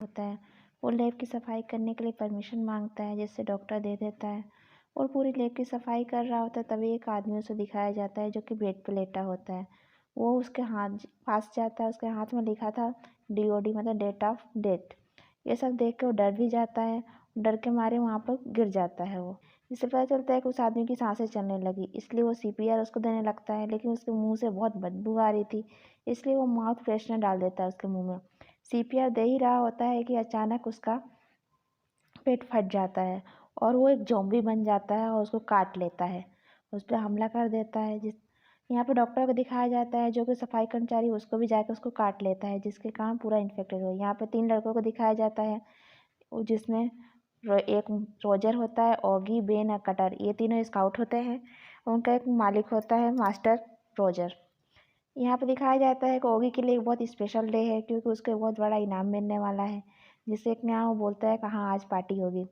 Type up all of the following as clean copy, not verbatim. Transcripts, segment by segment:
होता है। वो लैब की सफाई करने के लिए परमिशन मांगता है, जिससे डॉक्टर दे देता है और पूरी लैब की सफाई कर रहा होता है। तभी एक आदमी उसे दिखाया जाता है जो कि बेड पे लेटा होता है। वो उसके हाथ पास जाता है, उसके हाथ में लिखा था DOD मतलब डेट ऑफ डेथ। ये सब देख के वो डर भी जाता है। डर के मारे वहाँ पर गिर जाता है वो। इससे पता चलता है कि उस आदमी की सांसें चलने लगी, इसलिए वो CPR उसको देने लगता है, लेकिन उसके मुंह से बहुत बदबू आ रही थी, इसलिए वो माउथ फ्रेशनर डाल देता है उसके मुंह में। CPR दे ही रहा होता है कि अचानक उसका पेट फट जाता है और वो एक ज़ॉम्बी बन जाता है और उसको काट लेता है, उस पर हमला कर देता है। यहाँ पे डॉक्टर को दिखाया जाता है जो कि सफाई कर्मचारी, उसको भी जाकर उसको काट लेता है, जिसके कारण पूरा इन्फेक्टेड हो। यहाँ पे 3 लड़कों को दिखाया जाता है, जिसमें एक रोजर होता है, ऑगी, बेन और कटर, ये तीनों स्काउट होते हैं। उनका एक मालिक होता है मास्टर रोजर। यहाँ पे दिखाया जाता है कि ओगी के लिए एक बहुत स्पेशल डे है, क्योंकि उसको बहुत बड़ा इनाम मिलने वाला है, जिससे एक यहाँ वो बोलता है कि हाँ आज पार्टी होगी,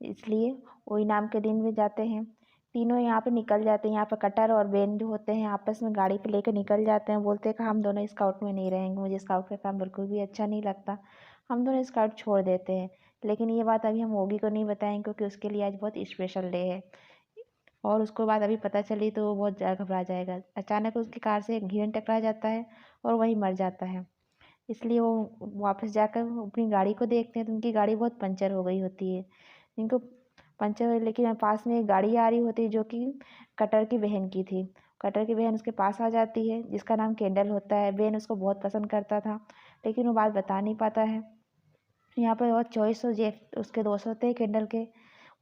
इसलिए वो इनाम के दिन में जाते हैं। तीनों यहाँ पे निकल जाते हैं। यहाँ पे कटर और बेन जो होते हैं आपस में गाड़ी पे लेकर निकल जाते हैं, बोलते हैं कि हम दोनों स्काउट में नहीं रहेंगे, मुझे स्काउट का काम बिल्कुल भी अच्छा नहीं लगता, हम दोनों स्काउट छोड़ देते हैं। लेकिन ये बात अभी हम ओगी को नहीं बताएंगे, क्योंकि उसके लिए आज बहुत स्पेशल डे है और उसको बात अभी पता चली तो वो बहुत ज़्यादा घबरा जाएगा। अचानक उसकी कार से एक हिरन टकरा जाता है और वही मर जाता है। इसलिए वो वापस जाकर अपनी गाड़ी को देखते हैं तो उनकी गाड़ी बहुत पंचर हो गई होती है। इनको पंचर हुई, लेकिन पास में एक गाड़ी आ रही होती है जो कि कटर की बहन की थी। कटर की बहन उसके पास आ जाती है, जिसका नाम केंडल होता है। बहन उसको बहुत पसंद करता था, लेकिन वो बात बता नहीं पाता है। यहाँ पर बहुत चॉइस हो जेफ उसके दोस्त होते हैं केंडल के।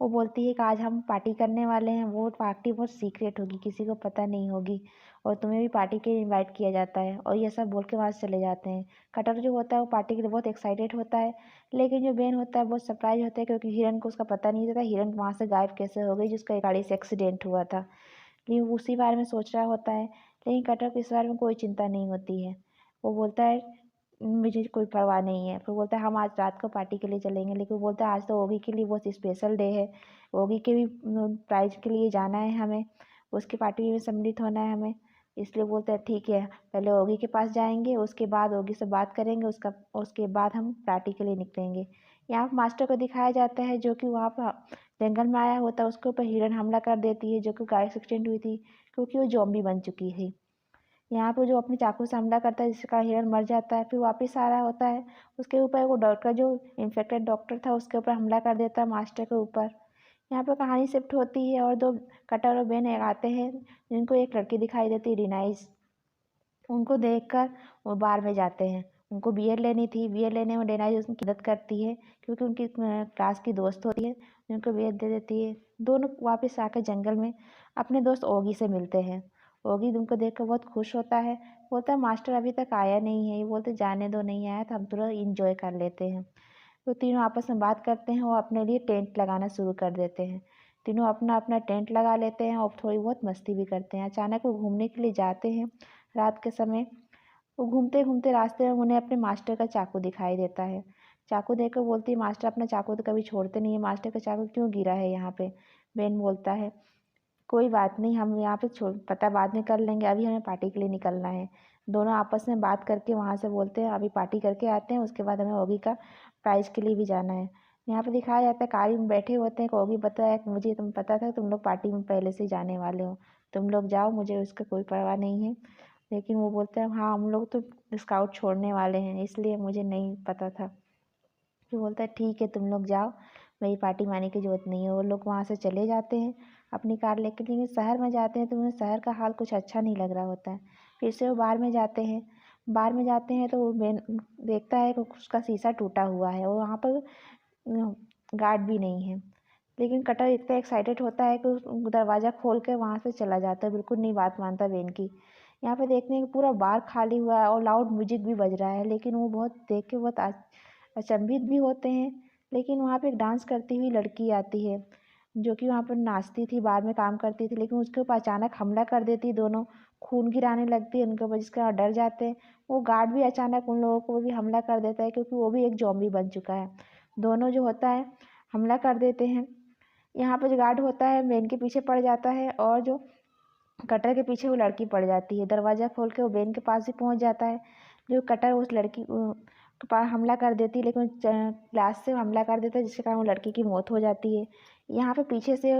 वो बोलती है कि आज हम पार्टी करने वाले हैं, वो पार्टी बहुत सीक्रेट होगी, किसी को पता नहीं होगी, और तुम्हें भी पार्टी के लिए इनवाइट किया जाता है, और ये सब बोल के वहाँ से चले जाते हैं। कटर जो होता है वो पार्टी के लिए बहुत एक्साइटेड होता है, लेकिन जो बेन होता है बहुत सरप्राइज होता है, क्योंकि हिरन को उसका पता नहीं था हिरन वहाँ से गायब कैसे हो गई, जिसका गाड़ी से एक्सीडेंट हुआ था। लेकिन वो उसी बारे में सोच रहा होता है, लेकिन कटर को इस बारे में कोई चिंता नहीं होती है। वो बोलता है मुझे कोई परवाह नहीं है। फिर बोलता है हम आज रात को पार्टी के लिए चलेंगे, लेकिन वो बोलता है आज तो ओगी के लिए बहुत स्पेशल डे है, ओगी के भी प्राइज के लिए जाना है हमें, उसकी पार्टी में सम्मिलित होना है हमें। इसलिए बोलते हैं ठीक है, पहले ओगी के पास जाएंगे, उसके बाद ओगी से बात करेंगे, उसके बाद हम पार्टी के लिए निकलेंगे। यहाँ पर मास्टर को दिखाया जाता है जो कि वहाँ पर जंगल में आया होता है, उसके ऊपर हिरन हमला कर देती है, जो कि गाय से एक्सीडेंट हुई थी, क्योंकि वो जॉम्बी बन चुकी थी। यहाँ पे जो अपने चाकू से हमला करता है, जिसका हिरन मर जाता है, फिर वापस आ रहा होता है, उसके ऊपर वो डॉक्टर जो इन्फेक्टेड डॉक्टर था उसके ऊपर हमला कर देता है मास्टर के ऊपर। यहाँ पर कहानी शिफ्ट होती है और 2 कटर और बेन आते हैं, जिनको एक लड़की दिखाई देती है डिनाइस। उनको देखकर वो बार में जाते हैं, उनको बियर लेनी थी। बियर लेने में डेनाइस उनकी मदद करती है, क्योंकि उनकी क्लास की दोस्त होती है, उनको बियर दे देती है। दोनों वापस आकर जंगल में अपने दोस्त ओगी से मिलते हैं। ओगी उनको देखकर बहुत खुश होता है, बोलता है मास्टर अभी तक आया नहीं है। ये बोलते जाने दो, नहीं आया तो हम थोड़ा इंजॉय कर लेते हैं। तो तीनों आपस में बात करते हैं और अपने लिए टेंट लगाना शुरू कर देते हैं। तीनों अपना अपना टेंट लगा लेते हैं और थोड़ी बहुत मस्ती भी करते हैं। अचानक वो घूमने के लिए जाते हैं रात के समय। वो घूमते घूमते रास्ते में उन्हें अपने मास्टर का चाकू दिखाई देता है। चाकू देखकर बोलती है मास्टर अपना चाकू तो कभी छोड़ते नहीं है, मास्टर का चाकू क्यों गिरा है यहाँ पे। बेन बोलता है कोई बात नहीं, हम यहाँ पे छोड़ पता बाद में कर लेंगे, अभी हमें पार्टी के लिए निकलना है। दोनों आपस में बात करके वहाँ से बोलते हैं अभी पार्टी करके आते हैं, उसके बाद हमें ओगी का प्राइज के लिए भी जाना है। यहाँ पे दिखाया जाता है कार में बैठे होते हैं, ओगी बताया है कि मुझे तुम पता था तुम लोग पार्टी में पहले से जाने वाले हो, तुम लोग जाओ, मुझे उसका कोई परवाह नहीं है। लेकिन वो बोलते हैं हाँ हम लोग तो स्काउट छोड़ने वाले हैं, इसलिए मुझे नहीं पता था। फिर बोलता है ठीक है तुम लोग जाओ, मेरी पार्टी में आने की ज़रूरत नहीं है। वो लोग वहाँ से चले जाते हैं अपनी कार लेकर, लेकिन शहर में जाते हैं तो उन्हें शहर का हाल कुछ अच्छा नहीं लग रहा होता है। फिर से वो बार में जाते हैं। बार में जाते हैं तो वो देखता है कि उसका शीशा टूटा हुआ है और वहाँ पर गार्ड भी नहीं है। लेकिन कटर इतना एक्साइटेड होता है कि दरवाज़ा खोल के वहाँ से चला जाता है, बिल्कुल नहीं बात मानता बेन की। यहाँ पे देखने कि पूरा बार खाली हुआ है और लाउड म्यूजिक भी बज रहा है, लेकिन वो बहुत देख के बहुत अचंभित भी होते हैं। लेकिन वहाँ पे एक डांस करती हुई लड़की आती है, जो कि वहाँ पर नाचती थी, बार में काम करती थी, लेकिन उसके ऊपर अचानक हमला कर देती है। दोनों खून गिराने लगती है उनके ऊपर, जिसके बाद डर जाते हैं। वो गार्ड भी अचानक उन लोगों को भी हमला कर देता है, क्योंकि वो भी एक जॉम्बी बन चुका है। दोनों जो होता है हमला कर देते हैं। यहाँ पर जो गार्ड होता है बेन के पीछे पड़ जाता है और जो कटर के पीछे वो लड़की पड़ जाती है। दरवाज़ा खोल के वो बेन के पास ही पहुँच जाता है। जो कटर उस लड़की के पास हमला कर देती है, लेकिन ग्लास से हमला कर देता है जिसके कारण वो लड़की की मौत हो जाती है। यहाँ पे पीछे से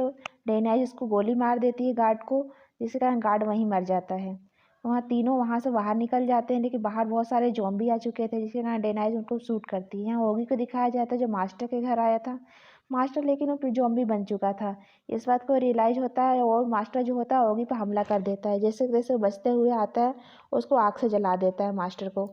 डेनाइज उसको गोली मार देती है गार्ड को, जिसके कारण गार्ड वहीं मर जाता है। वहाँ तीनों वहाँ से बाहर निकल जाते हैं, लेकिन बाहर बहुत सारे ज़ॉम्बी आ चुके थे जिसके कारण डेनाइज उनको शूट करती है। यहाँ ओगी को दिखाया जाता है जो मास्टर के घर आया था। मास्टर लेकिन वो ज़ॉम्बी बन चुका था। इस बात को रियलाइज़ होता है और मास्टर जो होता है ओगी पर हमला कर देता है। जैसे जैसे वो बचते हुए आता है उसको आग से जला देता है मास्टर को,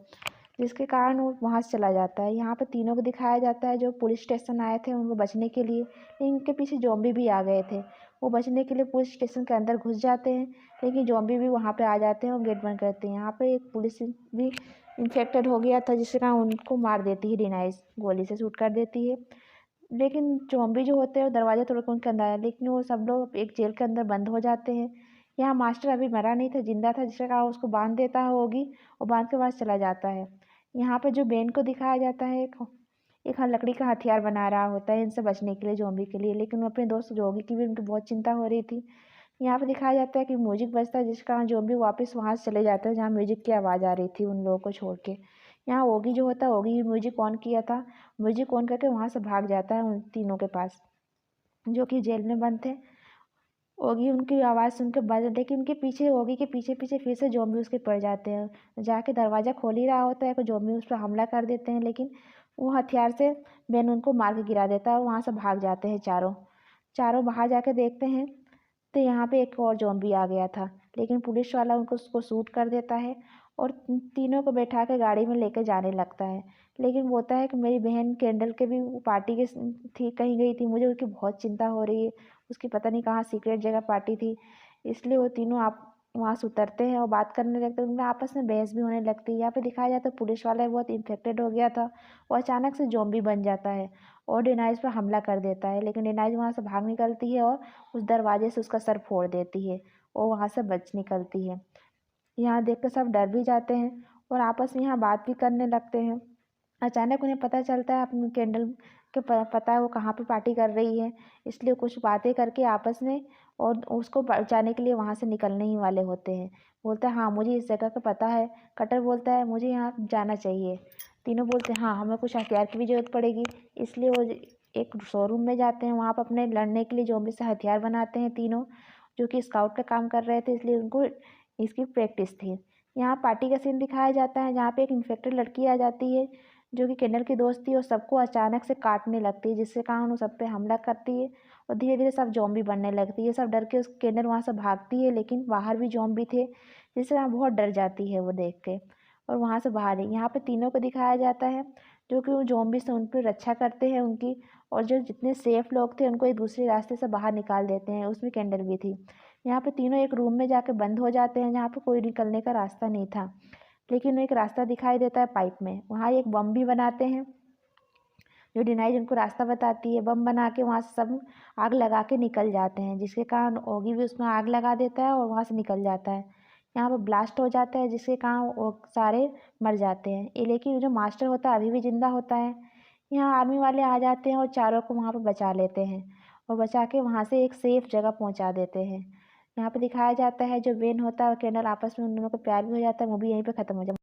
जिसके कारण वो वहाँ से चला जाता है। यहाँ पे तीनों को दिखाया जाता है जो पुलिस स्टेशन आए थे उनको बचने के लिए, लेकिन इनके पीछे ज़ॉम्बी भी आ गए थे। वो बचने के लिए पुलिस स्टेशन के अंदर घुस जाते हैं, लेकिन ज़ॉम्बी भी वहाँ पे आ जाते हैं और गेट बंद करते हैं। यहाँ पे एक पुलिस भी इन्फेक्टेड हो गया था जिसके कारण उनको मार देती है, डिनाइज गोली से शूट कर देती है। लेकिन ज़ॉम्बी जो होते हैं वो दरवाज़ा तोड़ के उनके अंदर आए, लेकिन वो सब लोग एक जेल के अंदर बंद हो जाते हैं। यहाँ मास्टर अभी मरा नहीं था, जिंदा था, जिसके कारण उसको बांध देता है ओगी और बांध के बाद चला जाता है। यहाँ पे जो बेन को दिखाया जाता है एक लकड़ी का हथियार बना रहा होता है इनसे बचने के लिए, ज़ॉम्बी के लिए, लेकिन वो अपने दोस्त जोगी की भी उनकी बहुत चिंता हो रही थी। यहाँ पे दिखाया जाता है कि म्यूजिक बजता है जिस कारण ज़ॉम्बी वापस वहाँ से चले जाते हैं जहाँ म्यूजिक की आवाज़ आ रही थी उन लोगों को छोड़ के। यहाँ ओगी जो होता है ओगी म्यूजिक ऑन किया था, म्यूजिक ऑन करके वहाँ से भाग जाता है उन तीनों के पास जो कि जेल में बंद थे। ओगी उनकी आवाज़ सुन के बच, लेकिन उनके पीछे ओगी के पीछे पीछे फिर से ज़ॉम्बी उसके पड़ जाते हैं। जाके दरवाज़ा खोल ही रहा होता है कि ज़ॉम्बी उस पर हमला कर देते हैं, लेकिन वो हथियार से बेन उनको मार के गिरा देता है और वहाँ से भाग जाते हैं चारों। चारों बाहर जाके देखते हैं तो यहाँ पे एक और ज़ॉम्बी आ गया था, लेकिन पुलिस वाला उसको शूट कर देता है और तीनों को बैठा के गाड़ी में लेकर जाने लगता है। लेकिन बोलता है कि मेरी बहन कैंडल के भी पार्टी के थी, कहीं गई थी, मुझे उसकी बहुत चिंता हो रही है, उसकी पता नहीं कहाँ सीक्रेट जगह पार्टी थी। इसलिए वो तीनों आप वहाँ से उतरते हैं और बात करने लगते हैं, उनमें आपस में बहस भी होने लगती है। यहाँ पे दिखाया जाता है पुलिस वाला बहुत इन्फेक्टेड हो गया था, वो अचानक से ज़ॉम्बी बन जाता है और डेनाइज पर हमला कर देता है, लेकिन डेनाइज वहाँ से भाग निकलती है और उस दरवाजे से उसका सर फोड़ देती है और वहाँ से बच निकलती है। यहाँ देख कर सब डर भी जाते हैं और आपस में यहाँ बात भी करने लगते हैं। अचानक उन्हें पता चलता है अपनी कैंडल के पता है वो कहाँ पे पार्टी कर रही है, इसलिए कुछ बातें करके आपस में और उसको बचाने के लिए वहाँ से निकलने ही वाले होते हैं। बोलता है हाँ मुझे इस जगह का पता है। कटर बोलता है मुझे यहाँ जाना चाहिए। तीनों बोलते हैं हाँ हमें कुछ हथियार की भी ज़रूरत पड़ेगी, इसलिए वो एक शोरूम में जाते हैं। वहाँ पर अपने लड़ने के लिए ज़ॉम्बी से हथियार बनाते हैं तीनों, जो कि स्काउट का काम कर रहे थे, इसलिए उनको इसकी प्रैक्टिस थी। यहाँ पार्टी का सीन दिखाया जाता है जहाँ पे एक इन्फेक्टेड लड़की आ जाती है जो कि कैंडल की दोस्त थी और सबको अचानक से काटने लगती है, जिससे कारण वो सब पे हमला करती है और धीरे धीरे सब ज़ॉम्बी बनने लगती है। सब डर के उस कैंडल वहाँ से भागती है, लेकिन बाहर भी ज़ॉम्बी थे जिससे वहाँ बहुत डर जाती है वो देख के और वहाँ से बाहर ही। यहाँ पे तीनों को दिखाया जाता है जो कि वो ज़ॉम्बी से उन पर रक्षा करते हैं उनकी, और जो जितने सेफ लोग थे उनको एक दूसरे रास्ते से बाहर निकाल देते हैं, उसमें कैंडल भी थी। यहाँ पे तीनों एक रूम में जाके बंद हो जाते हैं जहाँ पे कोई निकलने का रास्ता नहीं था, लेकिन एक रास्ता दिखाई देता है पाइप में। वहाँ एक बम भी बनाते हैं जो डिनाइज उनको रास्ता बताती है। बम बना के वहाँ से सब आग लगा के निकल जाते हैं, जिसके कारण ओगी भी उसमें आग लगा देता है और वहाँ से निकल जाता है। यहाँ पर ब्लास्ट हो जाता है जिसके कारण वो सारे मर जाते हैं, ये लेकिन जो मास्टर होता है अभी भी जिंदा होता है। यहाँ आर्मी वाले आ जाते हैं और चारों को वहाँ पर बचा लेते हैं और बचा के वहाँ से एक सेफ जगह पहुँचा देते हैं। यहाँ पे दिखाया जाता है जो वेन होता है और कैंडल आपस में उन दोनों को प्यार भी हो जाता है, वो भी यहीं पे ख़त्म हो जाता है।